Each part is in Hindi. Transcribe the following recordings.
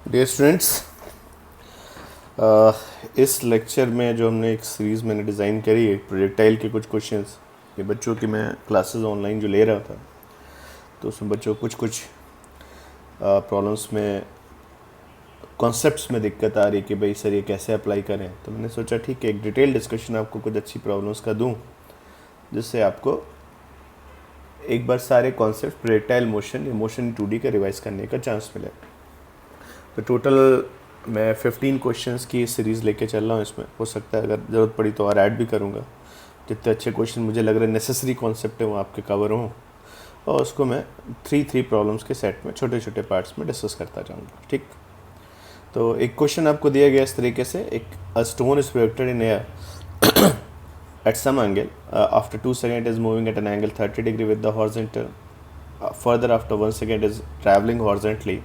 डियर स्टूडेंट्स, इस लेक्चर में जो हमने एक सीरीज़ मैंने डिज़ाइन करी है प्रोजेक्टाइल के कुछ क्वेश्चंस, ये बच्चों की मैं क्लासेस ऑनलाइन जो ले रहा था तो उसमें बच्चों को कुछ प्रॉब्लम्स में कॉन्सेप्ट्स में दिक्कत आ रही कि भाई सर ये कैसे अप्लाई करें। तो मैंने सोचा ठीक है एक डिटेल डिस्कशन आपको कुछ अच्छी प्रॉब्लम्स का दूं जिससे आपको एक बार सारे कॉन्सेप्ट प्रोजेक्टाइल मोशन या मोशन 2D का रिवाइज करने का चांस मिले। तो टोटल मैं 15 क्वेश्चंस की सीरीज़ लेके चल रहा हूँ। इसमें हो सकता है अगर ज़रूरत पड़ी तो और ऐड भी करूँगा। जितने अच्छे क्वेश्चन मुझे लग रहे हैं नेसेसरी कॉन्सेप्ट है वो आपके कवर हों, और उसको मैं 3 प्रॉब्लम्स के सेट में छोटे छोटे पार्ट्स में डिस्कस करता जाऊँगा। ठीक, तो एक क्वेश्चन आपको दिया गया इस तरीके से, एक अ stone is projected in air at some angle, after 2 seconds is moving at an angle 30 degree with the horizontal, further after 1 second is traveling horizontally.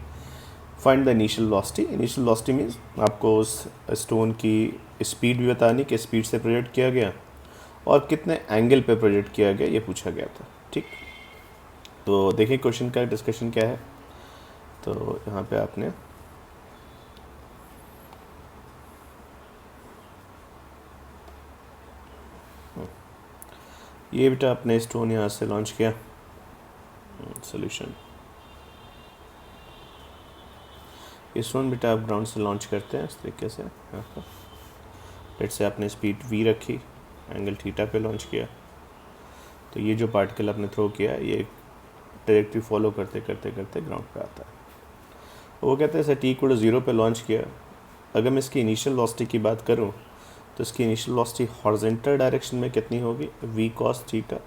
Find the initial velocity. Initial velocity means आपको उस स्टोन की स्पीड भी बतानी कि स्पीड से प्रोजेक्ट किया गया और कितने एंगल पे प्रोजेक्ट किया गया, ये पूछा गया था। ठीक, तो देखिए क्वेश्चन का डिस्कशन क्या है। तो यहाँ पे आपने ये बेटा अपने स्टोन यहाँ से लॉन्च किया, सोल्यूशन ये स्टोन बेटा आप ग्राउंड से लॉन्च करते हैं इस तरीके से। यहाँ पर लेट से आपने स्पीड v रखी, एंगल थीटा पे लॉन्च किया, तो ये जो पार्टिकल आपने थ्रो किया ये ट्रैजेक्टरी फॉलो करते करते करते ग्राउंड पे आता है। वो कहते हैं सर t को 0 पे लॉन्च किया, अगर मैं इसकी इनिशियल वेलोसिटी की बात करूँ तो इसकी इनिशियल वेलोसिटी हॉरिजॉन्टल डायरेक्शन में कितनी होगी, v cos थीटा,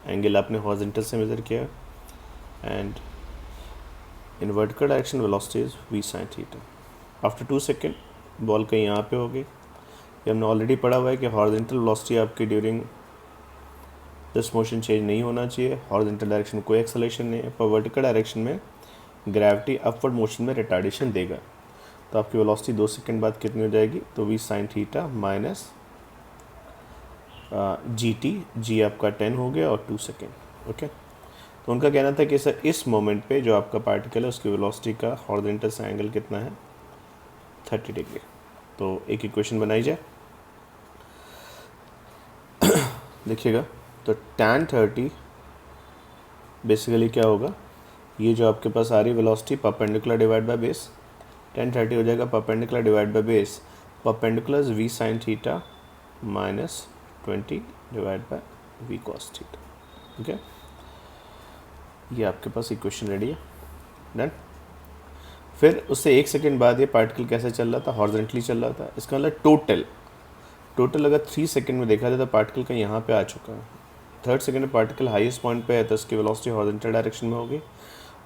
एंगल आपने हॉरिजॉन्टल से मेज़र किया, and in vertical direction velocity is v sin theta. After 2 second ball कहीं यहाँ पे होगी। ये हमने ऑलरेडी पढ़ा हुआ है कि हॉरिजॉन्टल वेलोसिटी आपकी ड्यूरिंग दिस मोशन चेंज नहीं होना चाहिए, हॉरिजॉन्टल डायरेक्शन में कोई एक्सेलरेशन नहीं है, पर वर्टिकल डायरेक्शन में ग्रेविटी अपवर्ड मोशन में रिटार्डेशन देगा। तो आपकी वेलोसिटी 2 सेकेंड बाद कितनी हो जाएगी, तो v sin थीटा माइनस जी आपका 10 हो गया और 2 सेकेंड। ओके, तो उनका कहना था कि सर इस मोमेंट पे जो आपका पार्टिकल है उसकी वेलोसिटी का हॉरिजॉन्टल से एंगल कितना है, 30 डिग्री। तो एक इक्वेशन बनाई जाए, देखिएगा। तो tan 30 बेसिकली क्या होगा, ये जो आपके पास आ रही velocity perpendicular divide by base, tan 30 हो जाएगा perpendicular divide by base, perpendicular v sin theta minus 20 divide by v cos theta. Okay, ये आपके पास इक्वेशन रेडी है, डन। फिर उससे 1 सेकेंड बाद ये पार्टिकल कैसे चल रहा था, हॉरिजॉन्टली चल रहा था। इसका मतलब टोटल अगर 3 सेकेंड में देखा जाए तो पार्टिकल का यहाँ पे आ चुका है। 3rd सेकेंड में पार्टिकल हाईएस्ट पॉइंट पे है तो इसकी वेलोसिटी हॉरिजॉन्टल डायरेक्शन में होगी,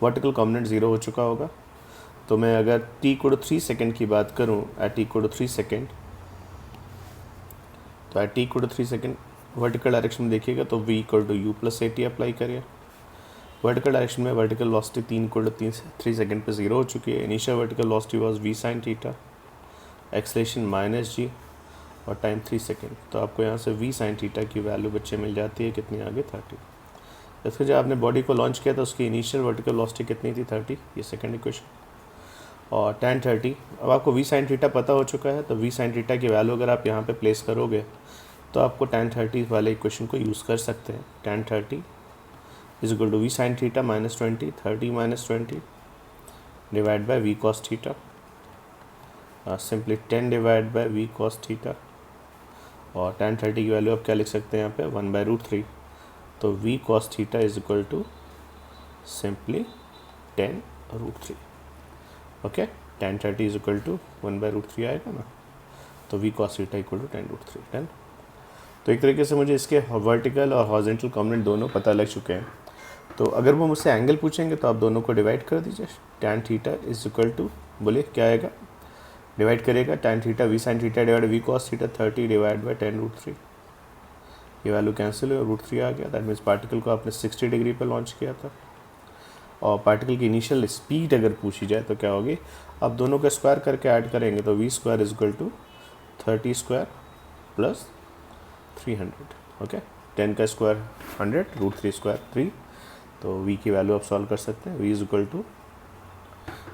वर्टिकल कॉम्पोनेंट 0 हो चुका होगा। तो मैं अगर t को 3 सेकेंड की बात करूँ, एट t को 3 सेकेंड, तो एट t को 3 सेकेंड वर्टिकल डायरेक्शन में देखिएगा तो v equal to u plus AT apply करिए। वर्टिकल डायरेक्शन में वर्टिकल वेलोसिटी 3 सेकेंड पे 0 हो चुकी है। Initial vertical velocity was v sin theta, acceleration minus g और टाइम 3 सेकेंड। तो आपको यहाँ से v sin थीटा की वैल्यू बच्चे मिल जाती है कितनी, आगे 30। इसके जब आपने बॉडी को लॉन्च किया तो उसकी इनिशियल वर्टिकल वेलोसिटी कितनी थी, 30, ये सेकेंड इक्वेशन। और tan 30, अब आपको v sin थीटा पता हो चुका है तो v sin थीटा की वैल्यू अगर आप यहाँ पे प्लेस करोगे तो आपको tan 30 वाले इक्वेशन को यूज़ कर सकते हैं। tan 30 is equal to v sin theta minus 20, 30 minus 20 divide by v cos theta, simply 10 divide by v cos theta, और tan 30 की वैल्यू आप क्या लिख सकते हैं यहाँ पे, 1/√3। तो v cos theta is equal to simply 10√3। Okay, tan 30 is equal to 1/√3 आएगा ना, तो v cos theta equal to 10√3, 10। तो एक तरीके से मुझे इसके वर्टिकल और हॉरिजॉन्टल कॉम्पोनेंट दोनों पता लग चुके हैं। तो अगर वो मुझसे एंगल पूछेंगे तो आप दोनों को डिवाइड कर दीजिए। tan theta is equal to, बोलिए क्या आएगा, डिवाइड करेगा tan theta v sin theta divide v cos theta, 30 divide by 10√3, ये वैल्यू कैंसिल हुई और √3 आ गया। दैट मीन्स पार्टिकल को आपने 60 डिग्री पर लॉन्च किया था। और पार्टिकल की इनिशियल स्पीड अगर पूछी जाए तो क्या होगी, आप दोनों का स्क्वायर करके ऐड करेंगे तो v square is equal to 30 square plus 300। Okay, 10 का स्क्वायर 100, √3 स्क्वायर 3, तो v की वैल्यू आप सॉल्व कर सकते हैं। v is equal to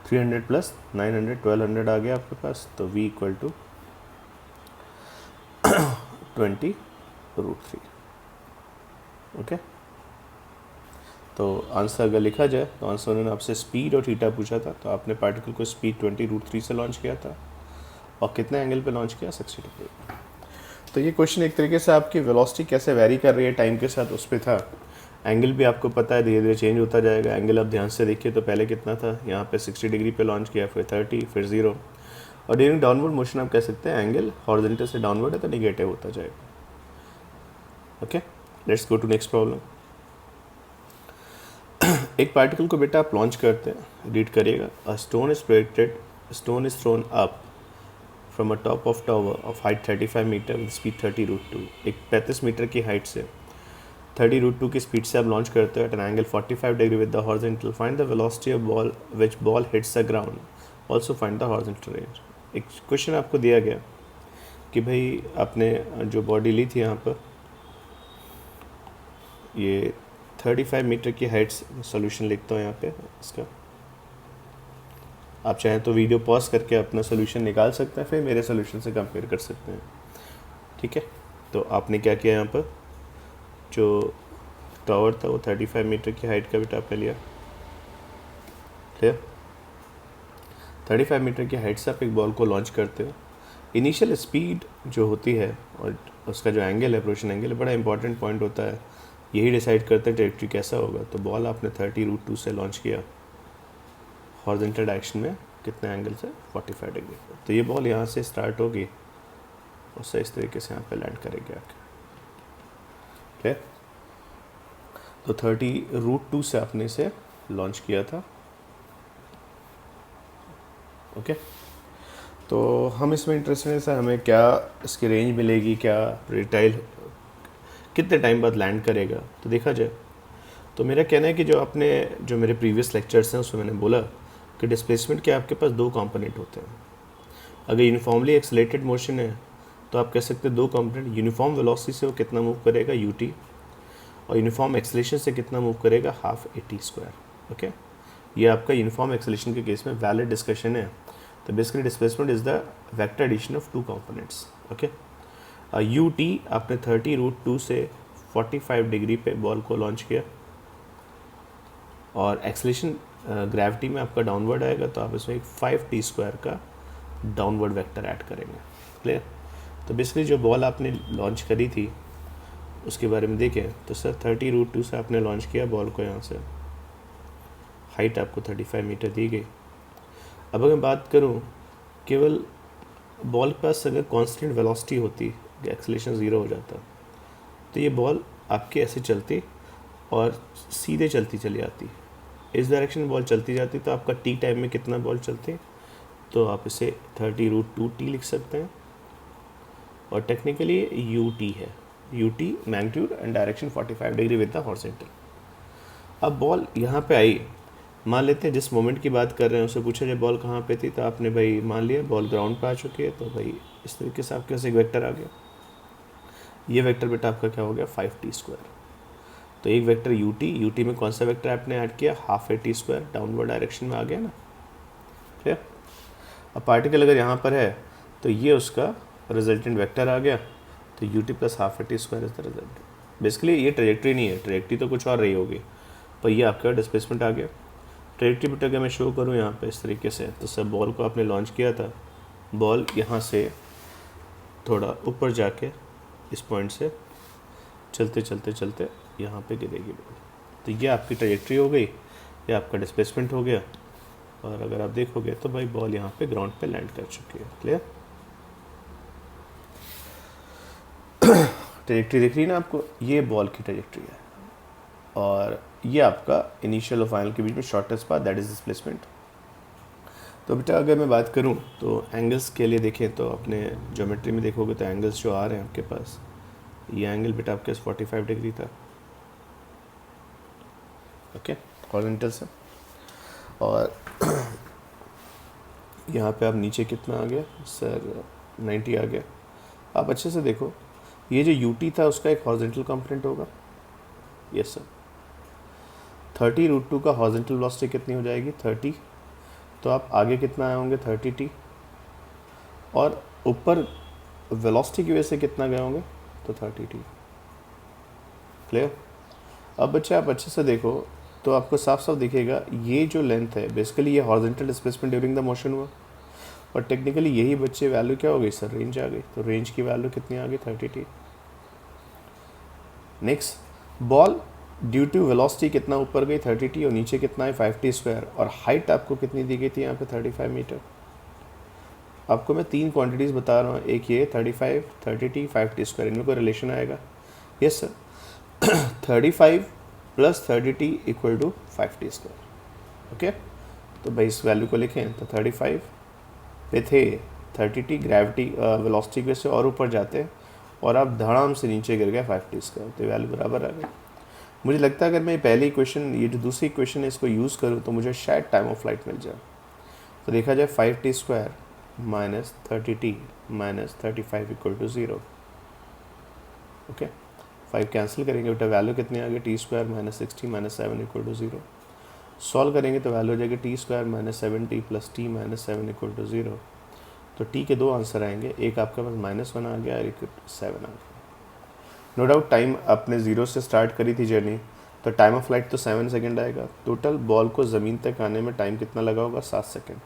300 plus 900 1200 आ गया आपके पास, तो v इक्वल टू 20√3। ओके, तो आंसर अगर लिखा जाए तो आंसर उन्होंने आपसे स्पीड और थीटा पूछा था, तो आपने पार्टिकल को स्पीड 20√3 से लॉन्च किया था और कितने एंगल पे लॉन्च किया, 60 डिग्री। तो ये क्वेश्चन एक तरीके से आपकी वेलोसिटी कैसे वेरी कर रही है टाइम के साथ उस पर था। एंगल भी आपको पता है धीरे धीरे चेंज होता जाएगा। एंगल आप ध्यान से देखिए तो पहले कितना था, यहाँ पे 60 डिग्री पे लॉन्च किया, फिर 30, फिर 0, और ड्यूरिंग डाउनवर्ड मोशन आप कह सकते हैं एंगल हॉरिजॉन्टल से डाउनवर्ड है तो निगेटिव होता जाएगा। Okay, let's go to next problem. एक पार्टिकल को बेटा आप लॉन्च करते हैं, रीड करिएगा। A stone is projected, stone is thrown up from a top of tower of height 35 metre with speed 30√2। एक 35 मीटर की हाइट से 30√2 की स्पीड से आप लॉन्च करते हो at an angle 45 degree with the horizontal. Find the velocity of ball which ball hits the ground, also find the horizontal range. एक क्वेश्चन आपको दिया गया कि भाई आपने जो बॉडी ली थी यहाँ पर, ये 35 मीटर की हाइट से, सोल्यूशन लिखता हूँ यहाँ पे इसका, आप चाहें तो वीडियो पॉज करके अपना सोल्यूशन निकाल सकते हैं, फिर मेरे सोल्यूशन से कंपेयर कर सकते हैं। ठीक है, तो आपने क्या किया, यहाँ पर जो टावर था वो 35 मीटर की हाइट का बेटा आपने लिया। क्लियर, 35 मीटर की हाइट से आप एक बॉल को लॉन्च करते हो। इनिशियल स्पीड जो होती है और उसका जो एंगल है, अप्रोचन एंगल है, बड़ा इंपॉर्टेंट पॉइंट होता है, यही डिसाइड करते हैं ट्रैजेक्टरी कैसा होगा। तो बॉल आपने 30√2 से लॉन्च किया हॉरिजॉन्टल डायरेक्शन में, कितने एंगल से, 45 डिग्री। तो ये बॉल यहाँ से स्टार्ट होगी उससे इस तरीके से यहाँ पे लैंड करेगी आके। ठीक, तो 30√2 से आपने इसे लॉन्च किया था। ओके, तो हम इसमें इंटरेस्टेड है सर, हमें क्या इसकी रेंज मिलेगी, क्या रिटाइल कितने टाइम बाद लैंड करेगा। तो देखा जाए तो मेरा कहना है कि जो मेरे प्रीवियस लेक्चर्स हैं उसमें मैंने बोला कि डिस्प्लेसमेंट के आपके पास दो कंपोनेंट होते हैं। अगर यूनिफॉर्मली एक्सेलरेटेड मोशन है तो आप कह सकते हैं दो कंपोनेंट, यूनिफॉर्म वेलोसिटी से वो कितना मूव करेगा ut, और यूनिफॉर्म एक्सेलरेशन से कितना मूव करेगा, हाफ at²। ओके, ये आपका यूनिफॉर्म एक्सेलरेशन के केस में वैलिड डिस्कशन है। तो basically displacement is the vector addition of two components. Okay, ut आपने 30√2 से 45 डिग्री पे बॉल को लॉन्च किया, और एक्सेलरेशन ग्रेविटी में आपका डाउनवर्ड आएगा, तो आप इसमें एक 5t² का डाउनवर्ड वेक्टर ऐड करेंगे। क्लियर, तो बेसिकली जो बॉल आपने लॉन्च करी थी उसके बारे में देखें तो सर 30√2 से आपने लॉन्च किया बॉल को, यहाँ से हाइट आपको 35 मीटर दी गई। अब अगर मैं बात करूँ केवल बॉल के पास अगर कांस्टेंट वेलोसिटी होती, एक्सेलरेशन 0 हो जाता, तो ये बॉल आपके ऐसे चलती और सीधे चलती चली आती, इस डायरेक्शन में बॉल चलती जाती, तो आपका टी टाइम में कितना बॉल चलती, तो आप इसे 30√2t लिख सकते हैं, और टेक्निकली ut है, ut magnitude and direction 45 degree with the horizontal. अब बॉल यहाँ पे आई, मान लेते हैं जिस मोमेंट की बात कर रहे हैं उससे पूछा जाए बॉल कहाँ पे थी, तो आपने भाई मान लिया बॉल ग्राउंड पे आ चुकी है, तो भाई इस तरीके से आपके पास एक वेक्टर आ गया। ये वेक्टर बेटा आपका क्या हो गया, 5t²। तो एक वेक्टर ut में कौन सा वेक्टर आपने ऐड किया, हाफ at² डाउनवर्ड डायरेक्शन में आ गया ना। ठीक है, अब पार्टिकल अगर यहाँ पर है तो ये उसका रिजल्टेंट वेक्टर आ गया, तो ut plus half at² is the result. Basically ये ट्रैजेक्टरी नहीं है, ट्रैजेक्टरी तो कुछ और रही होगी, पर ये आपका डिस्प्लेसमेंट आ गया। ट्रैजेक्टरी बेटा अगर मैं शो करूँ यहाँ पे इस तरीके से, तो सब बॉल को आपने लॉन्च किया था, बॉल यहाँ से थोड़ा ऊपर जाके इस पॉइंट से चलते चलते चलते यहाँ पे गिरेगी बॉल, तो ये आपकी ट्रैजेक्टरी हो गई, ये आपका डिस्प्लेसमेंट हो गया, और अगर आप देखोगे तो भाई बॉल यहाँ पे ग्राउंड पे लैंड कर चुकी है। क्लियर, ट्रैजेक्टरी दिख रही है ना आपको, ये बॉल की ट्रैजेक्टरी है, और ये आपका इनिशियल और फाइनल के बीच में shortest path, that is displacement. तो बेटा अगर मैं बात करूँ तो एंगल्स के लिए देखें तो अपने ज्योमेट्री में देखोगे तो एंगल्स जो आ रहे हैं आपके पास, ये एंगल बेटा आपके पास 45 डिग्री था। ओके, हॉरिजॉन्टल से, और यहाँ पे आप नीचे कितना आ गया सर, 90 आ गया। आप अच्छे से देखो, ये जो ut था उसका एक हॉरिजॉन्टल कंपोनेंट होगा, यस सर। 30√2 का हॉरिजॉन्टल वेलोसिटी कितनी हो जाएगी, 30, तो आप आगे कितना आए होंगे 30t, और ऊपर वेलोसिटी की वजह से कितना गए होंगे तो 30t। क्लियर? अब बच्चे आप अच्छे से देखो तो आपको साफ साफ दिखेगा ये जो लेंथ है बेसिकली ये horizontal displacement during the motion हुआ, और टेक्निकली यही बच्चे वैल्यू क्या हो गई सर, रेंज आ गई। तो रेंज की वैल्यू कितनी आ गई 30t। Next, ball due to velocity कितना ऊपर गई 30t और नीचे कितना है 5t², और हाइट आपको कितनी दी गई थी यहाँ पे 35 मीटर। आपको मैं 3 क्वांटिटीज़ बता रहा हूँ, एक ये 35, 30t, 5t², इनमें कोई रिलेशन आएगा? Yes sir 35 + 30t = 5t²। Okay, तो भाई इस वैल्यू को लिखें तो 35 पे थे 30t, ग्रेविटी वेलोसिटी की वजह से और ऊपर जाते हैं और आप धड़ाम से नीचे गिर गए 5t², तो वैल्यू बराबर आ गई। मुझे लगता है अगर मैं पहली इक्वेशन, ये जो दूसरी इक्वेशन है, इसको यूज़ करूँ तो मुझे शायद टाइम ऑफ फ्लाइट मिल जाए। तो देखा जाए 5t² - 30t - 35 = 0। ओके, 5 कैंसिल करेंगे बेटा, वैल्यू कितनी आ गई t² - 60 - 7 = 0। सॉल्व करेंगे तो वैल्यू हो जाएगी t² - 70 + t - 7 = 0। तो t के दो आंसर आएंगे, एक आपके पास -1 आ गया और एक 7 आ गया। नो डाउट टाइम आपने 0 से स्टार्ट करी थी जर्नी, तो टाइम ऑफ फ्लाइट तो 7 सेकेंड आएगा। टोटल बॉल को ज़मीन तक आने में टाइम कितना लगा होगा 7 सेकेंड।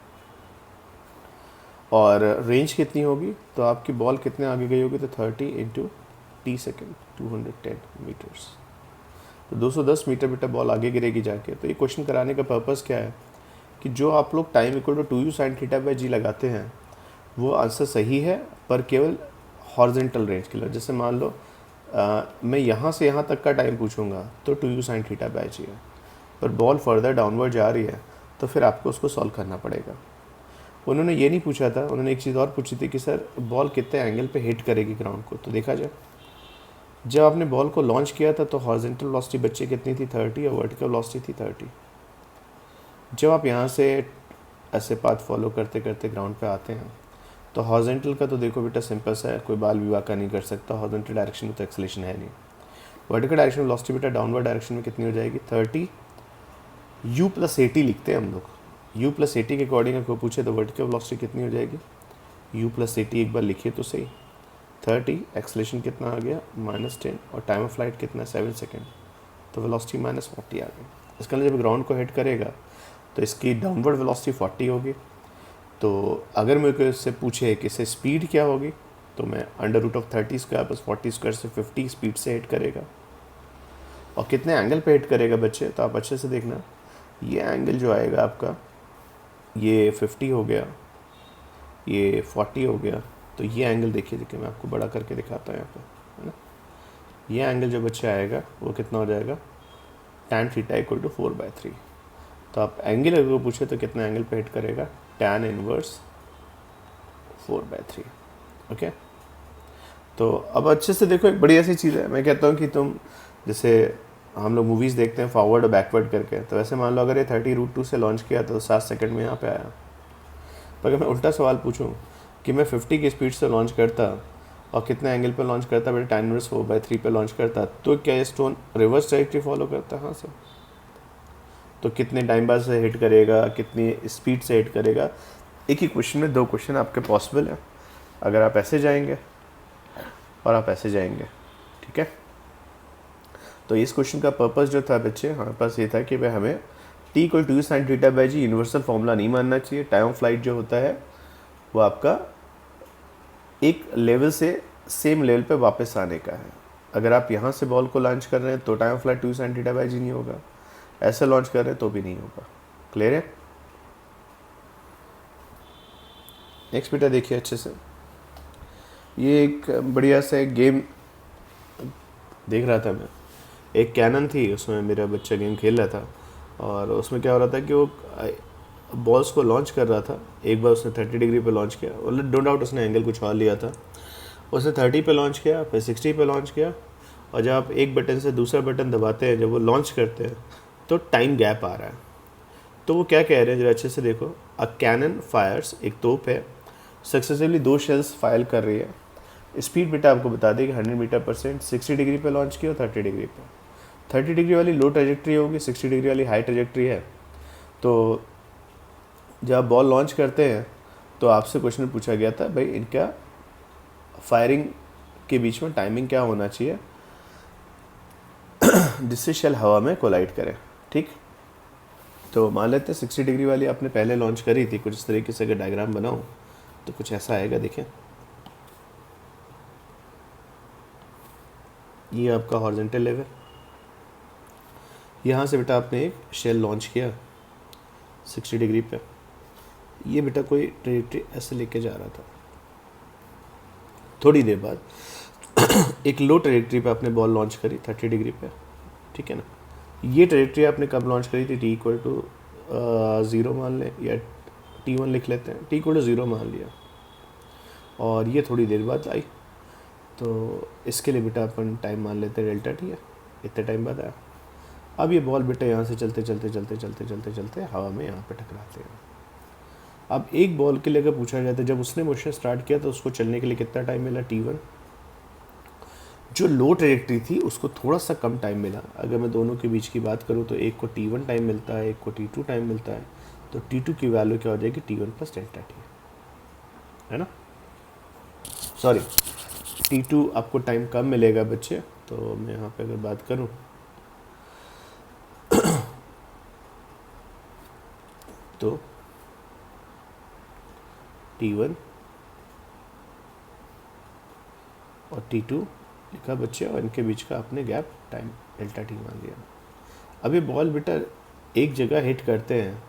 और रेंज कितनी होगी, तो आपकी बॉल कितने आगे गई होगी, तो 30 × t सेकेंड 210 मीटर्स। तो 210 मीटर बेटा बॉल आगे गिरेगी जाके। तो ये क्वेश्चन कराने का पर्पज़ क्या है कि जो आप लोग टाइम = 2u sin θ/g लगाते हैं वो आंसर सही है, पर केवल हॉरिजॉन्टल रेंज के लिए। जैसे मान लो मैं यहाँ से यहाँ तक का टाइम पूछूंगा तो 2u sin θ/g है, पर बॉल फर्दर डाउनवर्ड जा रही है तो फिर आपको उसको सॉल्व करना पड़ेगा। उन्होंने ये नहीं पूछा था, उन्होंने एक चीज़ और पूछी थी कि सर बॉल कितने एंगल पे हिट करेगी ग्राउंड को। तो देखा जाए जब आपने बॉल को लॉन्च किया था तो हॉरिजॉन्टल वेलोसिटी बच्चे कितनी थी 30 और वर्टिकल वेलोसिटी थी 30। जब आप यहाँ से ऐसे पाथ फॉलो करते करते ग्राउंड पे आते हैं तो हॉरिजॉन्टल का तो देखो बेटा सिंपल सा है, कोई बाल विवाह का नहीं कर सकता, हॉरिजॉन्टल डायरेक्शन में तो एक्सेलेरेशन है नहीं। वर्टिकल डायरेक्शन में वेलोसिटी बेटा डाउनवर्ड डायरेक्शन में कितनी हो जाएगी 30 u + 80 लिखते हैं हम लोग। u + 80 के अकॉर्डिंग अगर पूछे तो वर्टिकल वेलोसिटी कितनी हो जाएगी, u + 80 एक बार लिखिए तो सही। 30, एक्सेलेरेशन कितना आ गया -10, और टाइम ऑफ फ्लाइट कितना 7 सेकेंड, तो वेलोसिटी -40 आ गई। इसके अंदर जब ग्राउंड को हिट करेगा तो इसकी डाउनवर्ड वेलोसिटी 40 होगी। तो अगर मेरे को इससे पूछे कि इससे स्पीड क्या होगी, तो मैं √30² + 40² से 50 स्पीड से हिट करेगा। और कितने एंगल पे हिट करेगा बच्चे, तो आप अच्छे से देखना, ये एंगल जो आएगा आपका ये 50 हो गया, ये 40 हो गया। तो ये एंगल देखिए मैं आपको बड़ा करके दिखाता हूँ यहाँ पे, है ना। ये एंगल जो बच्चे आएगा वो कितना हो जाएगा tan θ = 4/3। तो आप एंगल अगर पूछे तो कितना एंगल पे हिट करेगा tan 1 4/3। ओके, तो अब अच्छे से देखो, एक बड़ी ऐसी चीज़ है, मैं कहता हूँ कि तुम जैसे हम लोग मूवीज़ देखते हैं फॉरवर्ड और बैकवर्ड करके, तो वैसे मान लो अगर ये 30√2 से लॉन्च किया तो 7 सेकंड में यहाँ पे आया। पर अगर मैं उल्टा सवाल पूछूं कि मैं 50 की स्पीड से लॉन्च करता और कितने एंगल पे लॉन्च करता, बेटा tan 1 4/3 पे लॉन्च करता, तो क्या ये स्टोन रिवर्स ट्रैजेक्टरी फॉलो करता? हाँ सर। तो कितने टाइम बाद से हिट करेगा, कितनी स्पीड से हिट करेगा, एक ही क्वेश्चन में 2 क्वेश्चन आपके पॉसिबल है, अगर आप ऐसे जाएंगे और आप ऐसे जाएंगे। ठीक है, तो इस क्वेश्चन का पर्पस जो था बच्चे हमारे पास ये था कि भाई हमें t = 2u sin θ/g universal formula नहीं मानना चाहिए। टाइम ऑफ फ्लाइट जो होता है वो आपका एक लेवल से सेम लेवल पे वापस आने का है। अगर आप यहाँ से बॉल को लॉन्च कर रहे हैं तो time of flight 2u sin θ/g नहीं होगा, ऐसे लॉन्च कर रहे हैं तो भी नहीं होगा। क्लियर है? नेक्स्ट बेटा देखिए अच्छे से, ये एक बढ़िया सा एक गेम देख रहा था मैं, एक कैनन थी, उसमें मेरा बच्चा गेम खेल रहा था, और उसमें क्या हो रहा था कि वो बॉल्स को लॉन्च कर रहा था। एक बार उसने 30 डिग्री पे लॉन्च किया, और नो डाउट उसने एंगल कुछ और लिया था। उसने 30 पे लॉन्च किया, फिर 60 पे लॉन्च किया, और जब आप एक बटन से दूसरा बटन दबाते हैं, जब वो लॉन्च करते हैं तो टाइम गैप आ रहा है। तो वो क्या कह रहे हैं जरा अच्छे से देखो, अ कैनन फायर्स, एक तोप है, सक्सेसिवली 2 शेल्स फायर कर रही है। स्पीड बेटा आपको बता दें कि 100 मीटर/सेकंड, 60 डिग्री पे लॉन्च किया और 30 डिग्री पे। 30 डिग्री वाली लो ट्रेजेक्ट्री होगी, 60 डिग्री वाली हाई ट्रेजेक्ट्री है। तो जब आप बॉल लॉन्च करते हैं तो आपसे क्वेश्चन पूछा गया था भाई इनका फायरिंग के बीच में टाइमिंग क्या होना चाहिए जिससे शेल हवा में कोलाइड करे, ठीक। तो मान लेते हैं 60 डिग्री वाली आपने पहले लॉन्च करी थी, कुछ इस तरीके से अगर डायग्राम बनाऊं तो कुछ ऐसा आएगा, देखें। ये आपका हॉरिजॉन्टल लेवल, यहाँ से बेटा आपने एक शेल लॉन्च किया 60 डिग्री पे, ये बेटा कोई ट्रेजेक्टरी ऐसे लेके जा रहा था। थोड़ी देर बाद एक लो ट्रेजेक्टरी पे आपने बॉल लॉन्च करी 30 डिग्री पे, ठीक है ना। ये ट्रेजेक्टरी आपने कब लॉन्च करी थी, टी इक्वल टू 0 मान लें या T1 लिख लेते हैं, टी इक्वल टू 0 मान लिया, और ये थोड़ी देर बाद आई, तो इसके लिए बेटा अपन टाइम मान लेते हैं डेल्टा टी है, इतने टाइम बाद आया। अब ये बॉल बेटा यहाँ से चलते चलते चलते चलते चलते चलते हवा में यहाँ पे टकराते हैं। अब एक बॉल के लिए अगर पूछा जाता है जब उसने मोशन स्टार्ट किया तो उसको चलने के लिए कितना टाइम मिला, T1। जो लो ट्रेजेक्टरी थी उसको थोड़ा सा कम टाइम मिला। अगर मैं दोनों के बीच की बात करूँ तो एक को T1 टाइम मिलता है, एक को T2 टाइम मिलता है, तो T2 की वैल्यू क्या हो जाएगी, T1 प्लस डेल्टा टी, है ना। सॉरी, T2 आपको टाइम कम मिलेगा बच्चे, तो मैं यहाँ पे अगर बात करूँ तो T1 और T2 लिखा बच्चे, और इनके बीच का आपने गैप टाइम डेल्टा टी मान लिया। अब ये बॉल बेटा एक जगह हिट करते हैं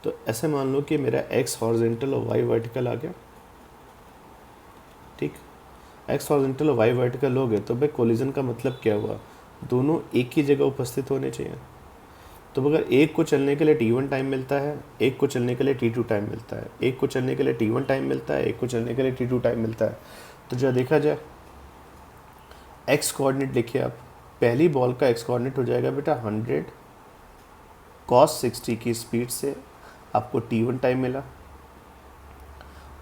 तो ऐसे मान लो कि मेरा x हॉरिजॉन्टल और y वर्टिकल आ गया, ठीक। x हॉरिजॉन्टल और y वर्टिकल हो गए तो भाई कोलिजन का मतलब क्या हुआ, दोनों एक ही जगह उपस्थित होने चाहिए। तो अगर एक को चलने के लिए T1 टाइम मिलता है, एक को चलने के लिए T2 टाइम मिलता है, एक को चलने के लिए T1 टाइम मिलता है, एक को चलने के लिए T2 टाइम मिलता है, तो जो देखा जाए एक्स कोऑर्डिनेट लिखिए आप, पहली बॉल का एक्स कोऑर्डिनेट हो जाएगा बेटा 100 cos 60 की स्पीड से आपको T1 टाइम मिला।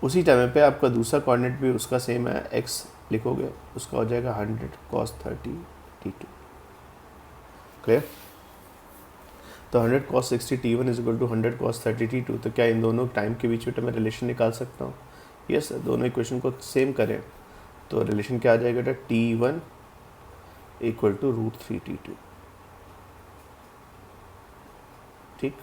उसी टाइम पे आपका दूसरा कोऑर्डिनेट भी उसका सेम है, एक्स लिखोगे उसका हो जाएगा 100 cos 30 T2, क्लियर। तो 100 cos 60 T1 is equal to 100 cos 30 T2। तो क्या इन दोनों टाइम के बीच में मैं रिलेशन निकाल सकता हूँ? यस, दोनों इक्वेशन को सेम करें तो रिलेशन क्या आ जाएगा बेटा, T1 इक्वल टू √3 T2, ठीक।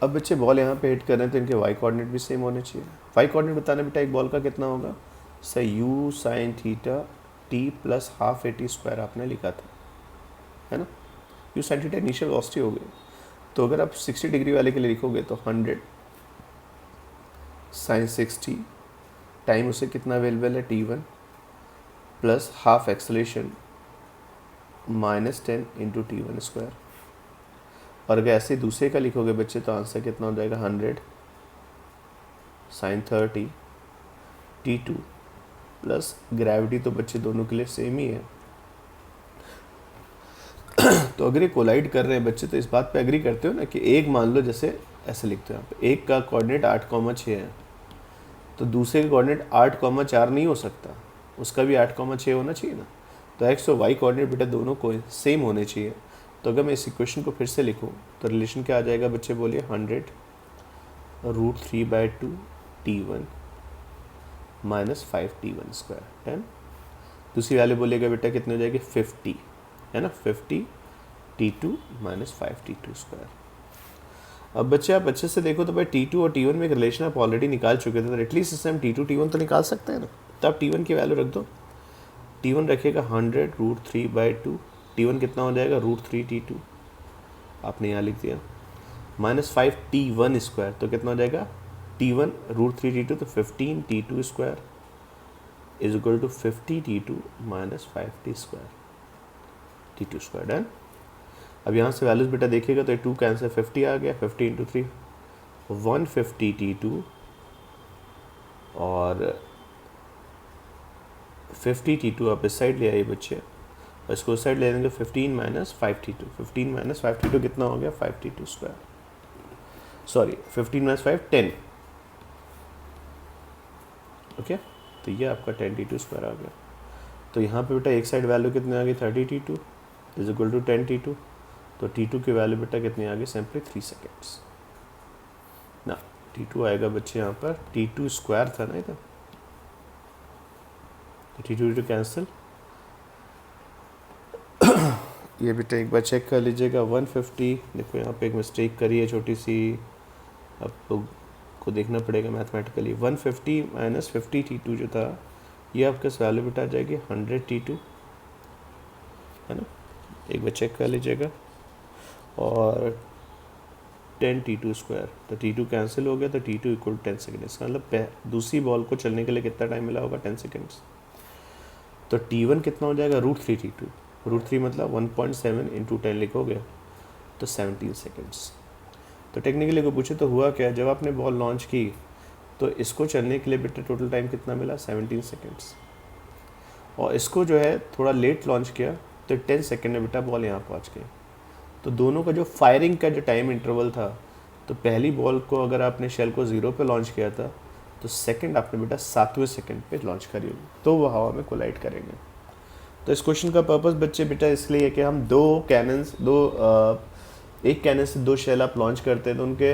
अब बच्चे बॉल यहाँ पे हिट कर रहे हैं तो इनके वाई कोऑर्डिनेट भी सेम होने चाहिए। वाई कोऑर्डिनेट बताना बेटा एक बॉल का कितना होगा, सही u sin theta t plus half AT square आपने लिखा था, है ना। u sin theta initial velocity हो गई, तो अगर आप 60 डिग्री वाले के लिए लिखोगे तो 100 sin 60 टाइम उसे कितना अवेलेबल है, T1 plus half acceleration minus 10 into T1 square. और अगर ऐसे दूसरे का लिखोगे बच्चे तो आंसर कितना हो जाएगा, 100 sin 30 T2 प्लस ग्रेविटी, तो बच्चे दोनों के लिए सेम ही है। तो अगर ये कोलाइड कर रहे हैं बच्चे तो इस बात पे एग्री करते हो ना कि एक मान लो जैसे ऐसे लिखते हो आप, एक का कोऑर्डिनेट 8,6 है तो दूसरे का कोऑर्डिनेट 8,4 नहीं हो सकता, उसका भी 8,6 होना चाहिए ना। तो एक्स और वाई कोऑर्डिनेट बेटा दोनों को सेम होने चाहिए। तो अगर मैं इस इक्वेशन को फिर से लिखूँ तो रिलेशन क्या आ जाएगा बच्चे, बोलिए 100 √3/2 T1 माइनस 5 T1 स्क्वायर, 10। दूसरी वैल्यू बोलिएगा बेटा कितनी हो जाएगी, 50, है ना, 50 T2 माइनस 5 T2 स्क्वायर। अब बच्चे आप अच्छे से देखो तो भाई T2 और T1 में एक रिलेशन आप ऑलरेडी निकाल चुके थे, तो एटलीस्ट इस टाइम T2 T1 तो निकाल सकते हैं ना। तो आप T1 की वैल्यू रख दो, T1 रखेगा 100 √3/2, T1 कितना हो जाएगा, √3 T2 आपने यहाँ लिख दिया, माइनस 5 T1 स्क्वायर, तो कितना हो जाएगा, T1 √3 T2 तो 15 T2 square is equal to 50 T2 minus 5 T square, T2 square, done. अब यहाँ से वैल्यूज बेटा देखिएगा तो 2 कैंसिल, 50 आ गया, 50 इंटू 3 150 T2 और 50 T2 आप इस साइड ले आइए बच्चे, और इसको उस साइड ले लेंगे, 15 माइनस 5 T2, 15 माइनस 5 T2 कितना हो गया, 5 T2 square, sorry 15 minus 5 10, okay. तो ये आपका 10 T2 स्क्वायर आ गया। तो यहाँ पे बेटा एक साइड वैल्यू कितनी आ गई, 30 T2 is equal to 10 T2, तो T2 की वैल्यू बेटा कितनी आ गई, सिंपली 3 सेकेंड्स ना। T2 आएगा बच्चे यहाँ पर, T2 स्क्वायर था ना इधर, तो T2 कैंसिल। ये बेटा एक बार चेक कर लीजिएगा 150, देखो यहाँ पे एक मिस्टेक करी है छोटी सी, अब लोग को देखना पड़ेगा मैथमेटिकली। 150 माइनस 50 T2 जो था, ये आपके वैल्यू बेटा आ जाएगी 100 T2, है ना, एक बार चेक कर लीजिएगा। और 10 T2 स्क्वायर, तो T2 कैंसिल हो गया, तो T2 इक्वल 10 सेकेंड। इसका मतलब दूसरी बॉल को चलने के लिए कितना टाइम मिला होगा, 10 सेकेंड्स। तो T1 कितना हो जाएगा, √3 T2, √3 मतलब 1.7 इंटू 10 लिखोगे तो 17 सेकेंड्स। तो टेक्निकली को पूछे तो हुआ क्या, जब आपने बॉल लॉन्च की तो इसको चलने के लिए बेटा टोटल टाइम कितना मिला, 17 सेकेंड्स। और इसको जो है थोड़ा लेट लॉन्च किया तो 10 सेकेंड में बेटा बॉल यहाँ पहुँच गई। तो दोनों का जो फायरिंग का जो टाइम इंटरवल था, तो पहली बॉल को अगर आपने शेल को 0 पे लॉन्च किया था, तो सेकंड आपने बेटा 7वें सेकंड पे लॉन्च करी होगी, तो वो हवा में कोलाइड करेंगे। तो इस क्वेश्चन का पर्पस बच्चे बेटा इसलिए है कि हम एक कैनन से 2 शेल आप लॉन्च करते हैं तो उनके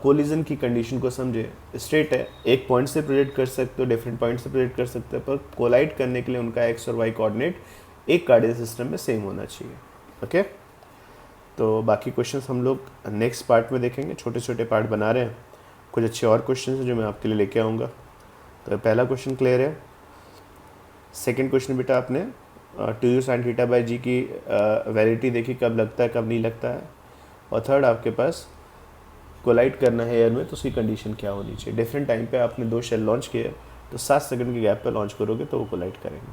कोलिजन की कंडीशन को समझे। स्ट्रेट है, एक पॉइंट से प्रेडिक्ट कर सकते हो, डिफरेंट पॉइंट से प्रेडिक्ट कर सकते हो, पर कोलाइड करने के लिए उनका एक्स और वाई कोऑर्डिनेट एक कार्डियल सिस्टम में सेम होना चाहिए। ओके, तो बाकी क्वेश्चंस हम लोग नेक्स्ट पार्ट में देखेंगे, छोटे छोटे पार्ट बना रहे हैं, कुछ अच्छे और क्वेश्चन हैं जो मैं आपके लिए लेके आऊँगा। तो पहला क्वेश्चन क्लियर है। सेकंड क्वेश्चन बेटा आपने 2u sin θ/g की वैलिडिटी देखी, कब लगता है कब नहीं लगता है। और थर्ड आपके पास कोलाइड करना है एयर में तो उसकी कंडीशन क्या होनी चाहिए। डिफरेंट टाइम पे आपने 2 शेल लॉन्च किए तो 7 सेकंड के गैप पे लॉन्च करोगे तो वो कोलाइड करेंगे।